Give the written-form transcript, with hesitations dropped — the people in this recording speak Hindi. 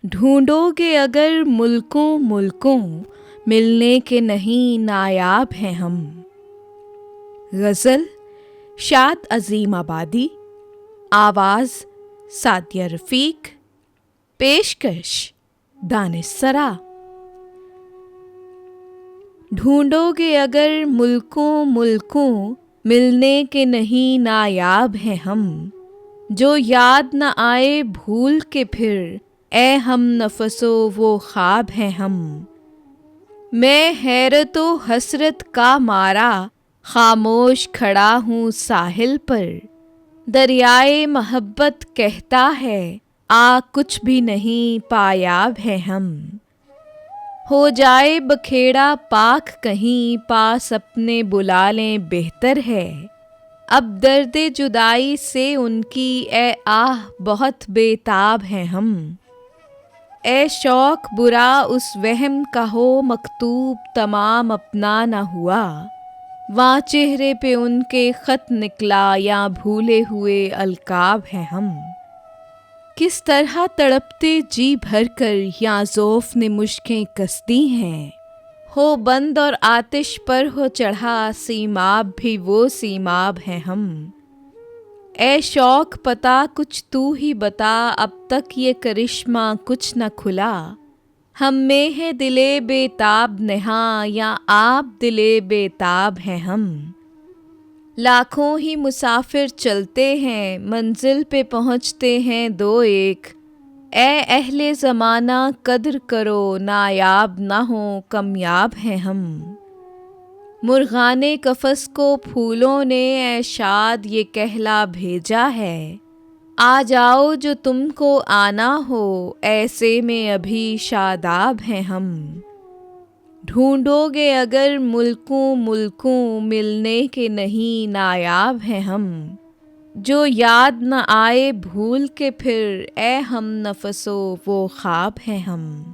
ढूंढोगे अगर मुल्कों मुल्कों, मिलने के नहीं नायाब हैं हम। गज़ल शाद अज़ीम आबादी, आवाज़ सादिया रफ़ीक, पेशकश दानिश सरा। ढूंढोगे अगर मुल्कों मुल्कों, मिलने के नहीं नायाब हैं हम। जो याद न आए भूल के फिर, ए हम नफसो वो ख्वाब हैं हम। मैं हैरतो हसरत का मारा, खामोश खड़ा हूँ साहिल पर। दरियाए मोहब्बत कहता है, आ कुछ भी नहीं पायाब हैं हम। हो जाए बखेड़ा पाक कहीं, पास अपने बुला लें बेहतर है। अब दर्दे जुदाई से उनकी, ए आह बहुत बेताब हैं हम। ए शौक बुरा उस वहम का हो मकतूब तमाम अपना न हुआ। वहाँ चेहरे पे उनके ख़त निकला, या भूले हुए अलकाब हैं हम। किस तरह तड़पते जी भर कर, या ज़ौफ़ ने मुश्कें कसती हैं। हो बंद और आतिश पर हो चढ़ा, सीमाब भी वो सीमाब हैं हम। ए शौक पता कुछ तू ही बता, अब तक ये करिश्मा कुछ न खुला। हम में है दिले बेताब नेहा, या आप दिले बेताब हैं हम। लाखों ही मुसाफिर चलते हैं, मंजिल पे पहुँचते हैं दो एक। ए अहले ज़माना कद्र करो, नायाब ना हो कमयाब हैं हम। मुर्गाने कफ़स को फूलों ने, ए शाद ये कहला भेजा है। आ जाओ जो तुमको आना हो, ऐसे में अभी शादाब हैं हम। ढूंढोगे अगर मुल्कों मुल्कों, मिलने के नहीं नायाब हैं हम। जो याद न आए भूल के फिर, ए हम नफसो वो ख्वाब हैं हम।